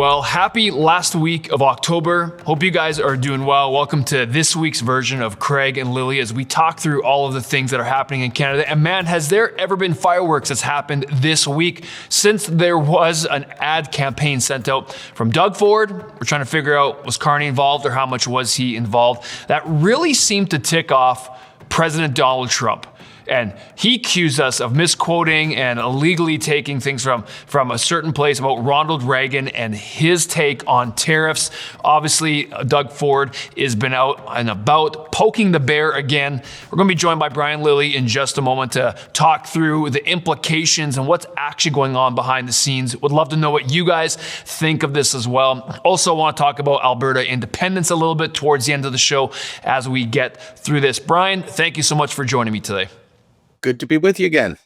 Well, happy last week of October. Hope you guys are doing well. Welcome to this week's version of Craig and Lilley as we talk through all of the things that are happening in Canada. And man, has there ever been fireworks that's happened this week since there was an ad campaign sent out from Doug Ford. We're trying to figure out, was Carney involved or how much was he involved? That really seemed to tick off President Donald Trump. And he accused us of misquoting and illegally taking things from a certain place about Ronald Reagan and his take on tariffs. Obviously, Doug Ford has been out and about poking the bear again. We're going to be joined by Brian Lilley in just a moment to talk through the implications and what's actually going on behind the scenes. Would love to know what you guys think of this as well. Also want to talk about Alberta independence a little bit towards the end of the show as we get through this. Brian, thank you so much for joining me today. Good to be with you again.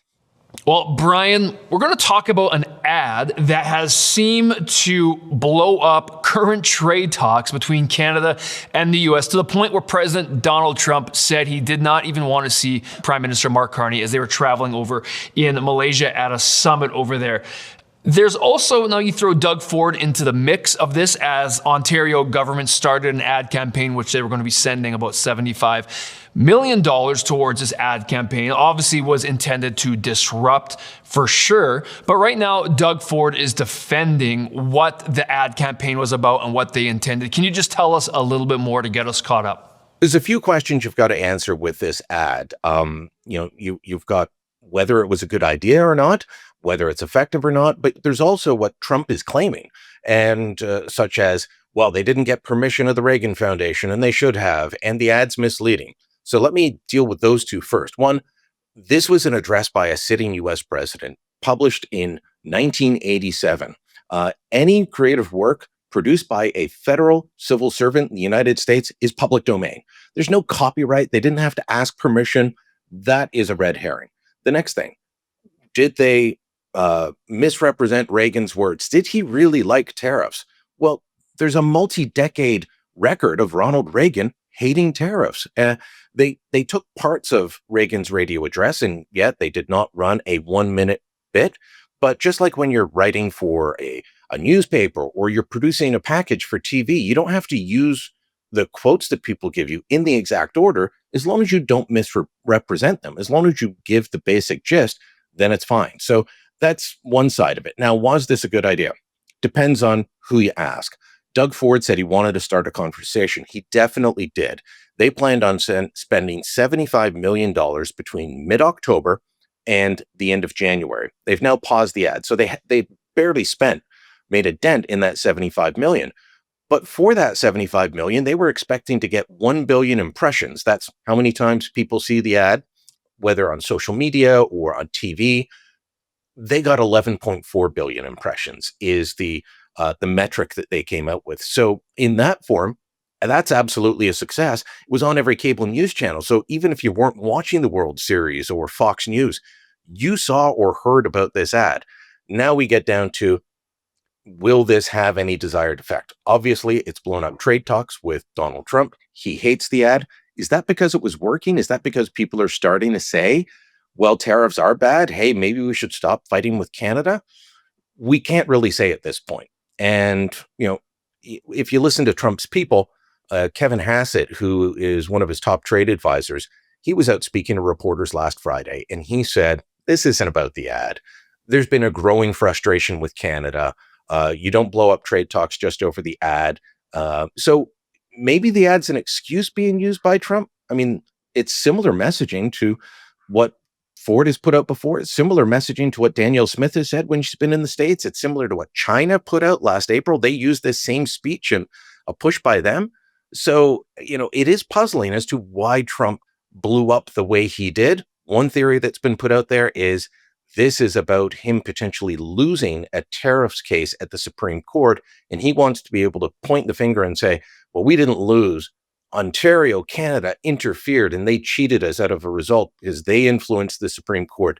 Well, Brian, we're going to talk about an ad that has seemed to blow up current trade talks between Canada and the U.S. to the point where President Donald Trump said he did not even want to see Prime Minister Mark Carney as they were traveling over in Malaysia at a summit over there. There's also, now you throw Doug Ford into the mix of this as Ontario government started an ad campaign, which they were going to be sending about $75 million towards this ad campaign. Obviously was intended to disrupt for sure. But right now, Doug Ford is defending what the ad campaign was about and what they intended. Can you just tell us a little bit more to get us caught up? There's a few questions you've got to answer with this ad. You've got whether it was a good idea or not, whether it's effective or not, but there's also what Trump is claiming, and such as, well, they didn't get permission of the Reagan Foundation, and they should have, and the ad's misleading. So let me deal with those two first. One, this was an address by a sitting U.S. president, published in 1987. Any creative work produced by a federal civil servant in the United States is public domain. There's no copyright. They didn't have to ask permission. That is a red herring. The next thing, did they misrepresent Reagan's words? Did he really like tariffs? Well, there's a multi-decade record of Ronald Reagan hating tariffs. They took parts of Reagan's radio address, and yet they did not run a 1-minute bit. But just like when you're writing for a newspaper or you're producing a package for TV, you don't have to use the quotes that people give you in the exact order, as long as you don't misrepresent them. As long as you give the basic gist, then it's fine. So that's one side of it. Now, was this a good idea? Depends on who you ask. Doug Ford said he wanted to start a conversation. He definitely did. They planned on spending $75 million between mid-October and the end of January. They've now paused the ad. So they barely made a dent in that $75 million. But for that $75 million, they were expecting to get 1 billion impressions. That's how many times people see the ad, whether on social media or on TV. They got 11.4 billion impressions is the metric that they came out with. So in that form, that's absolutely a success. It was on every cable news channel. So even if you weren't watching the World Series or Fox News, you saw or heard about this ad. Now we get down to, will this have any desired effect? Obviously, it's blown up trade talks with Donald Trump. He hates the ad. Is that because it was working? Is that because people are starting to say, well, tariffs are bad. Hey, maybe we should stop fighting with Canada? We can't really say at this point. And, if you listen to Trump's people, Kevin Hassett, who is one of his top trade advisors, he was out speaking to reporters last Friday, and he said, this isn't about the ad. There's been a growing frustration with Canada. You don't blow up trade talks just over the ad. So maybe the ad's an excuse being used by Trump. I mean, it's similar messaging to what Ford has put out before. It's similar messaging to what Danielle Smith has said when she's been in the States. It's similar to what China put out last April. They used this same speech and a push by them. So, it is puzzling as to why Trump blew up the way he did. One theory that's been put out there is this is about him potentially losing a tariffs case at the Supreme Court, and he wants to be able to point the finger and say, well, we didn't lose. Ontario, Canada interfered, and they cheated us out of a result because they influenced the Supreme Court.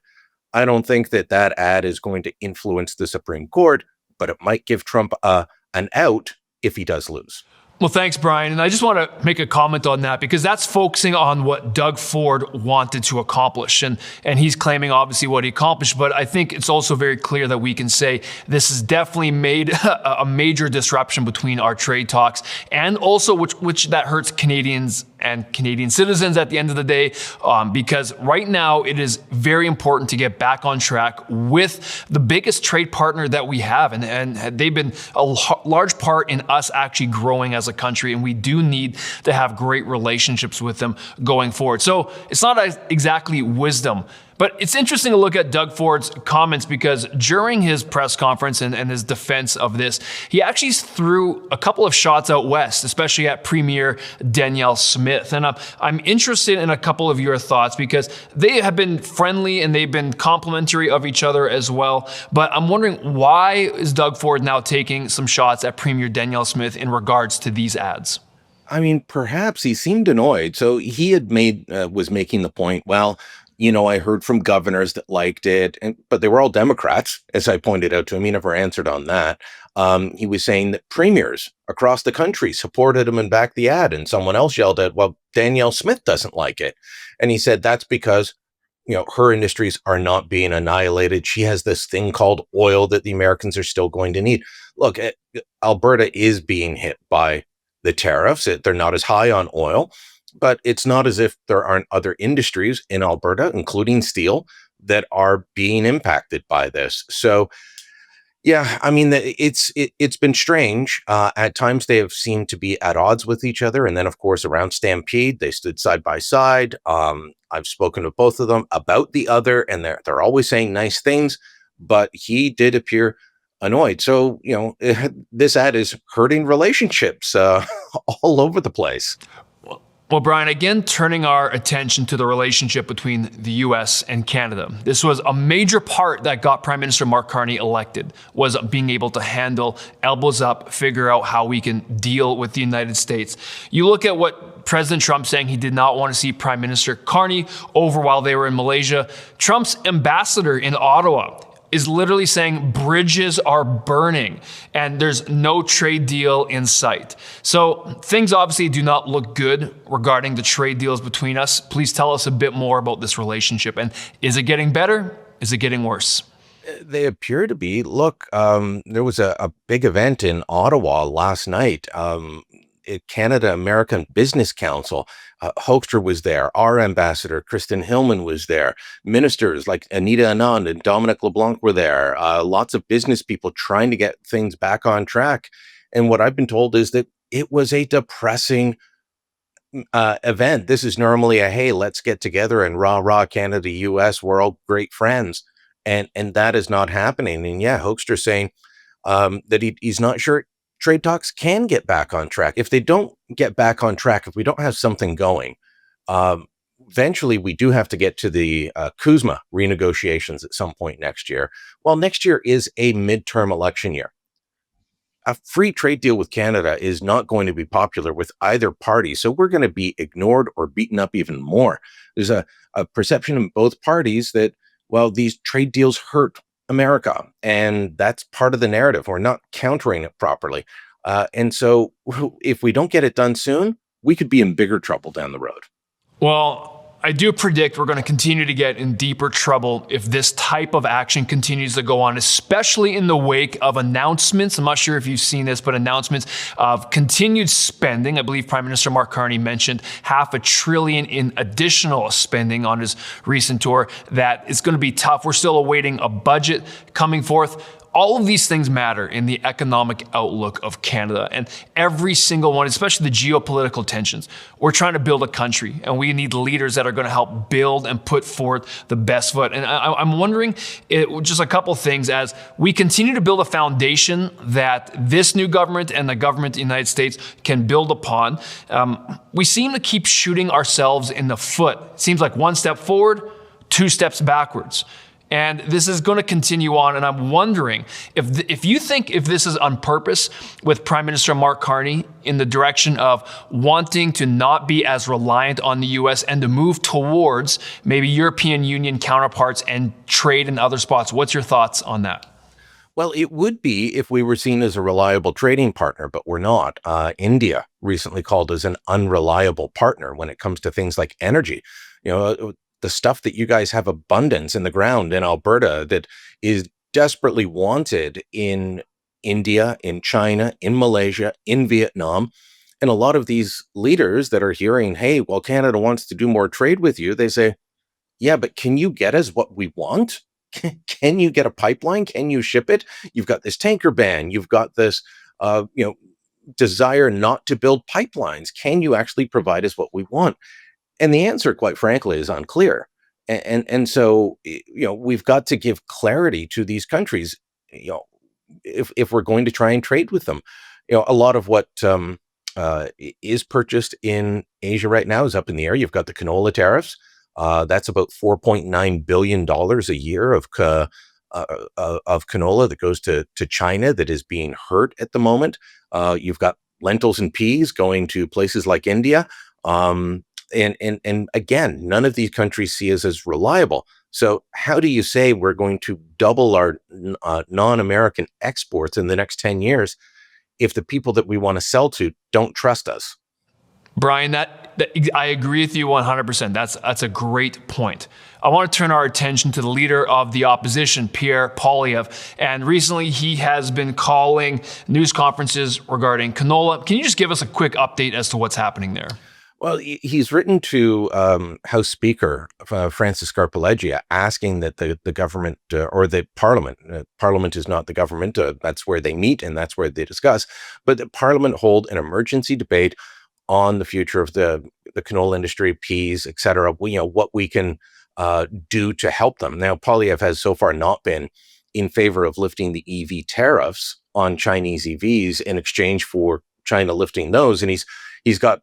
I don't think that ad is going to influence the Supreme Court, but it might give Trump an out if he does lose. Well, thanks, Brian. And I just want to make a comment on that because that's focusing on what Doug Ford wanted to accomplish. And he's claiming obviously what he accomplished, but I think it's also very clear that we can say this has definitely made a major disruption between our trade talks and also which that hurts Canadians and Canadian citizens at the end of the day, because right now it is very important to get back on track with the biggest trade partner that we have. And they've been a large part in us actually growing as a country, and we do need to have great relationships with them going forward. So it's not exactly wisdom. But it's interesting to look at Doug Ford's comments because during his press conference and his defense of this, he actually threw a couple of shots out west, especially at Premier Danielle Smith. And I'm interested in a couple of your thoughts because they have been friendly and they've been complimentary of each other as well. But I'm wondering, why is Doug Ford now taking some shots at Premier Danielle Smith in regards to these ads? I mean, perhaps he seemed annoyed. So he had was making the point, well, I heard from governors that liked it, but they were all Democrats, as I pointed out to him. He never answered on that. He was saying that premiers across the country supported him and backed the ad. And someone else yelled at, well, Danielle Smith doesn't like it. And he said that's because, her industries are not being annihilated. She has this thing called oil that the Americans are still going to need. Look, Alberta is being hit by the tariffs. They're not as high on oil. But it's not as if there aren't other industries in Alberta, including steel, that are being impacted by this. So, yeah, I mean, it's been strange. At times, they have seemed to be at odds with each other. And then, of course, around Stampede, they stood side by side. I've spoken to both of them about the other, and they're always saying nice things. But he did appear annoyed. So, this ad is hurting relationships all over the place. Well, Brian, again, turning our attention to the relationship between the U.S. and Canada. This was a major part that got Prime Minister Mark Carney elected, was being able to handle elbows up, figure out how we can deal with the United States. You look at what President Trump saying he did not want to see Prime Minister Carney over while they were in Malaysia. Trump's ambassador in Ottawa is literally saying bridges are burning and there's no trade deal in sight. So things obviously do not look good regarding the trade deals between us. Please tell us a bit more about this relationship. And is it getting better? Is it getting worse? They appear to be. Look, there was a big event in Ottawa last night. Canada American Business Council. Hoekstra was there. Our ambassador, Kristen Hillman, was there. Ministers like Anita Anand and Dominic LeBlanc were there. Lots of business people trying to get things back on track. And what I've been told is that it was a depressing event. This is normally a, hey, let's get together and rah, Canada, US, we're all great friends. And that is not happening. And yeah, Hoekstra saying that he's not sure trade talks can get back on track. If they don't get back on track, if we don't have something going, eventually we do have to get to the CUSMA renegotiations at some point next year. Well, next year is a midterm election year. A free trade deal with Canada is not going to be popular with either party. So we're going to be ignored or beaten up even more. There's a perception in both parties that, well, these trade deals hurt America. And that's part of the narrative. We're not countering it properly. And so if we don't get it done soon, we could be in bigger trouble down the road. Well, I do predict we're going to continue to get in deeper trouble if this type of action continues to go on, especially in the wake of announcements. I'm not sure if you've seen this, but announcements of continued spending. I believe Prime Minister Mark Carney mentioned $500 billion in additional spending on his recent tour. That is going to be tough. We're still awaiting a budget coming forth. All of these things matter in the economic outlook of Canada, and every single one, especially the geopolitical tensions. We're trying to build a country, and we need leaders that are going to help build and put forth the best foot. And I'm wondering, just a couple things, as we continue to build a foundation that this new government and the government of the United States can build upon. We seem to keep shooting ourselves in the foot. It seems like one step forward, two steps backwards. And this is going to continue on. And I'm wondering if you think if this is on purpose with Prime Minister Mark Carney in the direction of wanting to not be as reliant on the U.S. and to move towards maybe European Union counterparts and trade in other spots. What's your thoughts on that? Well, it would be if we were seen as a reliable trading partner, but we're not. India recently called us an unreliable partner when it comes to things like energy. The stuff that you guys have abundance in the ground in Alberta that is desperately wanted in India, in China, in Malaysia, in Vietnam. And a lot of these leaders that are hearing, hey, well, Canada wants to do more trade with you, they say, yeah, but can you get us what we want? Can you get a pipeline? Can you ship it? You've got this tanker ban. You've got this, desire not to build pipelines. Can you actually provide us what we want? And the answer, quite frankly, is unclear. So, we've got to give clarity to these countries, if we're going to try and trade with them. A lot of what is purchased in Asia right now is up in the air. You've got the canola tariffs. That's about $4.9 billion a year of canola that goes to China that is being hurt at the moment. You've got lentils and peas going to places like India. And again, none of these countries see us as reliable. So how do you say we're going to double our non-American exports in the next 10 years if the people that we want to sell to don't trust us? Brian, that I agree with you 100%. That's a great point. I want to turn our attention to the leader of the opposition, Pierre Poilievre. And recently he has been calling news conferences regarding canola. Can you just give us a quick update as to what's happening there? Well, he's written to House Speaker Francis Scarpaleggia asking that the government or the Parliament, Parliament is not the government, that's where they meet and that's where they discuss, but the Parliament hold an emergency debate on the future of the canola industry, peas, et cetera, what we can do to help them. Now, Poilievre has so far not been in favor of lifting the EV tariffs on Chinese EVs in exchange for China lifting those. And he's got,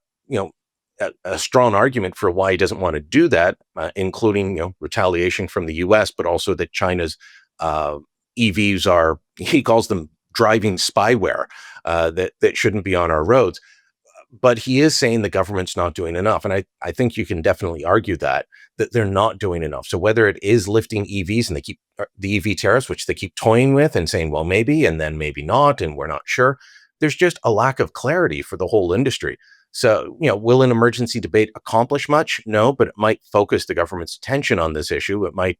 a strong argument for why he doesn't want to do that, including, retaliation from the US, but also that China's EVs are, he calls them driving spyware, that shouldn't be on our roads. But he is saying the government's not doing enough. And I think you can definitely argue that they're not doing enough. So whether it is lifting EVs and they keep the EV tariffs, which they keep toying with and saying, well, maybe, and then maybe not, and we're not sure, there's just a lack of clarity for the whole industry. So, will an emergency debate accomplish much? No, but it might focus the government's attention on this issue. It might,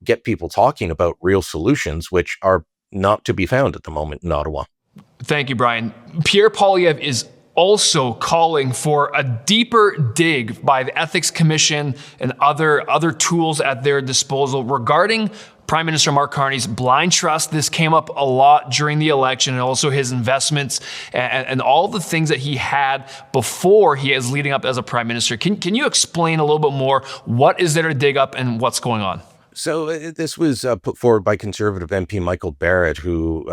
get people talking about real solutions, which are not to be found at the moment in Ottawa. Thank you, Brian. Pierre Poilievre is also calling for a deeper dig by the Ethics Commission and other tools at their disposal regarding Prime Minister Mark Carney's blind trust. This came up a lot during the election, and also his investments and all the things that he had before he is leading up as a Prime Minister. Can you explain a little bit more? What is there to dig up and what's going on? So this was put forward by Conservative MP Michael Barrett, who,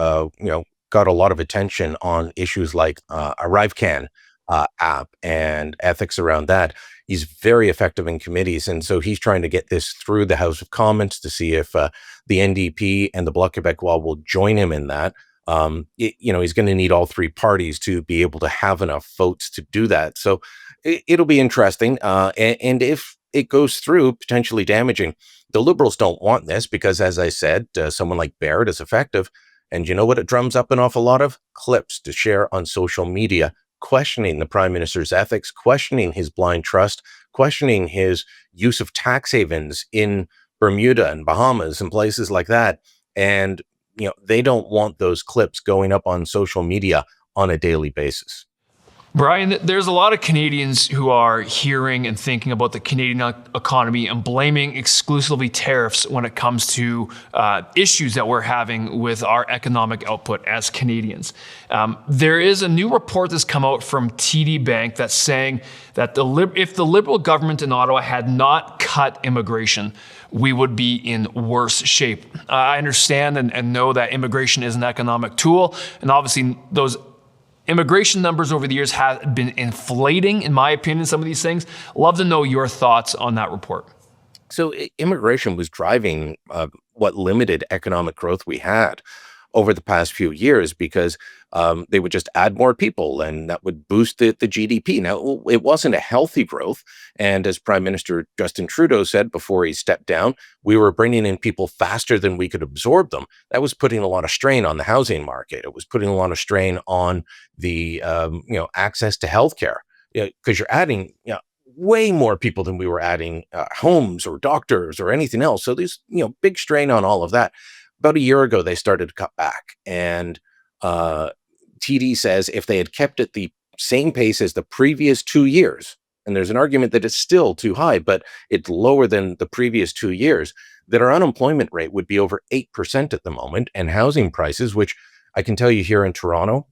got a lot of attention on issues like ArriveCan app and ethics around that. He's very effective in committees. And so he's trying to get this through the House of Commons to see if the NDP and the Bloc Québécois will join him in that. He's going to need all three parties to be able to have enough votes to do that. So it'll be interesting. And if it goes through, potentially damaging, the Liberals don't want this because, as I said, someone like Barrett is effective. And you know what it drums up an awful lot of? Clips to share on social media, questioning the Prime Minister's ethics, questioning his blind trust, questioning his use of tax havens in Bermuda and Bahamas and places like that. And, they don't want those clips going up on social media on a daily basis. Brian, there's a lot of Canadians who are hearing and thinking about the Canadian economy and blaming exclusively tariffs when it comes to issues that we're having with our economic output as Canadians. There is a new report that's come out from TD Bank that's saying that if the Liberal government in Ottawa had not cut immigration, we would be in worse shape. I understand and know that immigration is an economic tool, and obviously those immigration numbers over the years have been inflating, in my opinion, some of these things. Love to know your thoughts on that report. So immigration was driving what limited economic growth we had. over the past few years because they would just add more people and that would boost the GDP. Now, it wasn't a healthy growth. And as Prime Minister Justin Trudeau said before he stepped down, we were bringing in people faster than we could absorb them. That was putting a lot of strain on the housing market. It was putting a lot of strain on the access to healthcare, because you're adding way more people than we were adding homes or doctors or anything else. So there's big strain on all of that. About a year ago, they started to cut back, and TD says if they had kept at the same pace as the previous 2 years, and there's an argument that it's still too high, but it's lower than the previous 2 years, that our unemployment rate would be over 8% at the moment, and housing prices, which I can tell you here in Toronto,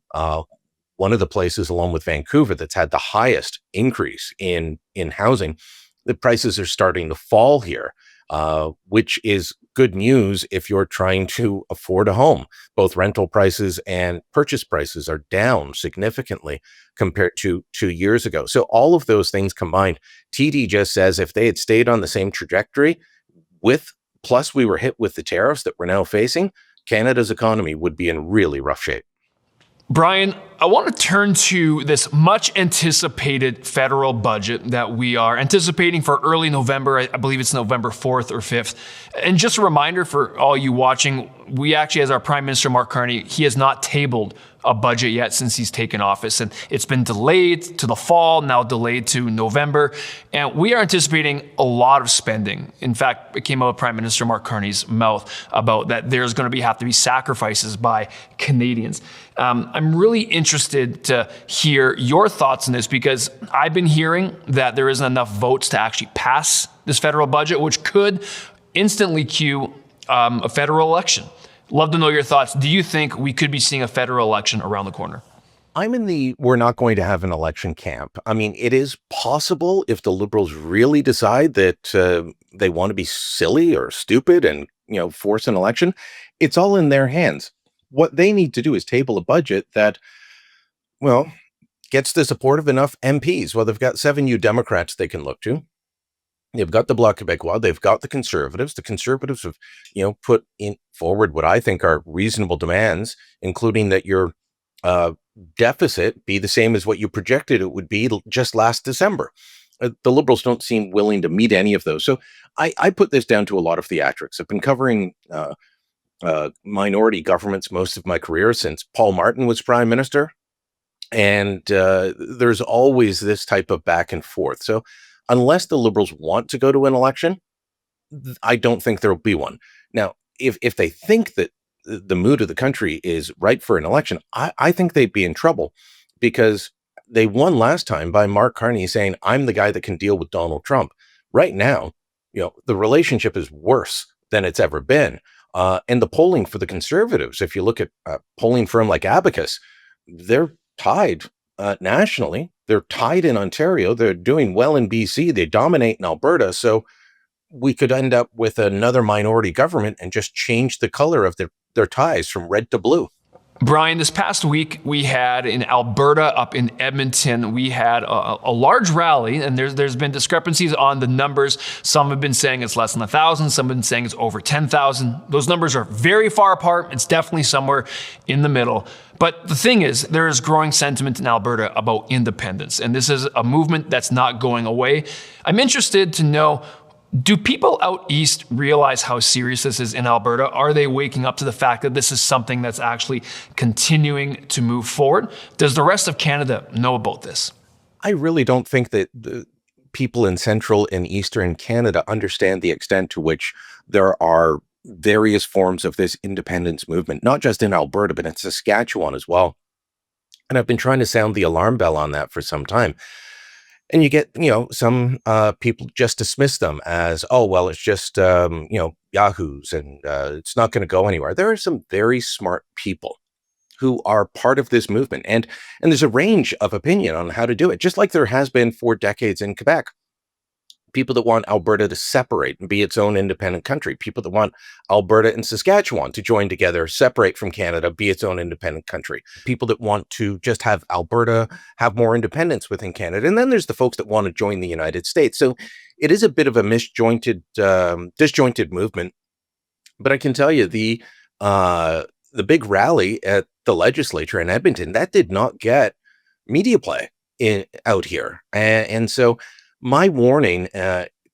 one of the places along with Vancouver that's had the highest increase in housing, the prices are starting to fall here, which is good news if you're trying to afford a home. Both rental prices and purchase prices are down significantly compared to 2 years ago. So all of those things combined, TD just says if they had stayed on the same trajectory plus we were hit with the tariffs that we're now facing, Canada's economy would be in really rough shape. Brian, I want to turn to this much anticipated federal budget that we are anticipating for early November. I believe it's November 4th or 5th. And just a reminder for all you watching, we actually, as our Prime Minister, Mark Carney, he has not tabled a budget yet since he's taken office. And it's been delayed to the fall, now delayed to November. And we are anticipating a lot of spending. In fact, it came out of Prime Minister Mark Carney's mouth about that there's going to have to be sacrifices by Canadians. I'm really interested to hear your thoughts on this because I've been hearing that there isn't enough votes to actually pass this federal budget, which could instantly cue a federal election. Love to know your thoughts. Do you think we could be seeing a federal election around the corner? I'm in the we're not going to have an election camp. I mean, it is possible if the Liberals really decide that they want to be silly or stupid and, force an election. It's all in their hands. What they need to do is table a budget that, gets the support of enough MPs. Well, they've got 7 New Democrats they can look to. They've got the Bloc Québécois. They've got the Conservatives. The Conservatives have, put forward what I think are reasonable demands, including that your deficit be the same as what you projected it would be just last December. The Liberals don't seem willing to meet any of those. So I put this down to a lot of theatrics. I've been covering minority governments most of my career since Paul Martin was Prime Minister. And there's always this type of back and forth. So unless the Liberals want to go to an election, I don't think there'll be one. Now, if they think that the mood of the country is right for an election, I think they'd be in trouble because they won last time by Mark Carney saying, I'm the guy that can deal with Donald Trump. Right now, the relationship is worse than it's ever been. And the polling for the Conservatives, if you look at a polling firm like Abacus, they're tied nationally. They're tied in Ontario. They're doing well in BC. They dominate in Alberta. So we could end up with another minority government and just change the color of their ties from red to blue. Brian, this past week we had in Alberta, up in Edmonton, we had a large rally, and there's been discrepancies on the numbers. Some have been saying it's less than 1,000. Some have been saying it's over 10,000. Those numbers are very far apart. It's definitely somewhere in the middle. But the thing is, there is growing sentiment in Alberta about independence, and this is a movement that's not going away. I'm interested to know, do people out east realize how serious this is in Alberta? Are they waking up to the fact that this is something that's actually continuing to move forward? Does the rest of Canada know about this? I really don't think that the people in central and eastern Canada understand the extent to which there are various forms of this independence movement, not just in Alberta, but in Saskatchewan as well. And I've been trying to sound the alarm bell on that for some time. And you get, some people just dismiss them as, oh, well, it's just, yahoos and it's not going to go anywhere. There are some very smart people who are part of this movement. And there's a range of opinion on how to do it, just like there has been for decades in Quebec. People that want Alberta to separate and be its own independent country. People that want Alberta and Saskatchewan to join together, separate from Canada, be its own independent country. People that want to just have Alberta have more independence within Canada. And then there's the folks that want to join the United States. So it is a bit of a disjointed movement. But I can tell you the big rally at the legislature in Edmonton, that did not get media play out here. And so my warning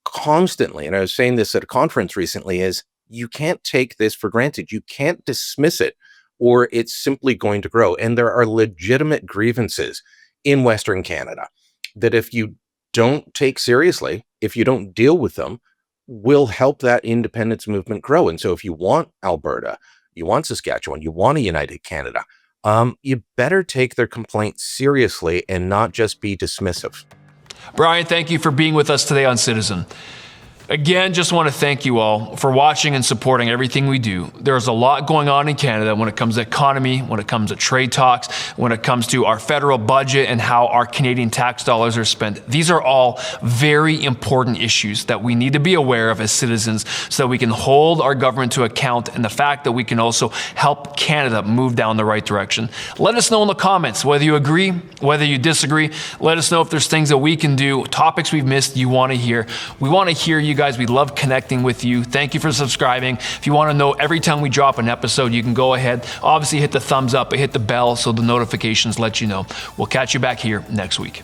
constantly, and I was saying this at a conference recently, is you can't take this for granted. You can't dismiss it, or it's simply going to grow. And there are legitimate grievances in Western Canada that if you don't take seriously, if you don't deal with them, will help that independence movement grow. And so if you want Alberta, you want Saskatchewan, you want a united Canada, you better take their complaints seriously and not just be dismissive. Brian, thank you for being with us today on Citizen. Again, just want to thank you all for watching and supporting everything we do. There's a lot going on in Canada when it comes to economy, when it comes to trade talks, when it comes to our federal budget and how our Canadian tax dollars are spent. These are all very important issues that we need to be aware of as citizens so that we can hold our government to account, and the fact that we can also help Canada move down the right direction. Let us know in the comments whether you agree, whether you disagree. Let us know if there's things that we can do, topics we've missed you want to hear. We want to hear you guys. We love connecting with you. Thank you for subscribing. If you want to know every time we drop an episode, you can go ahead, obviously hit the thumbs up, but hit the bell so the notifications let you know. We'll catch you back here next week.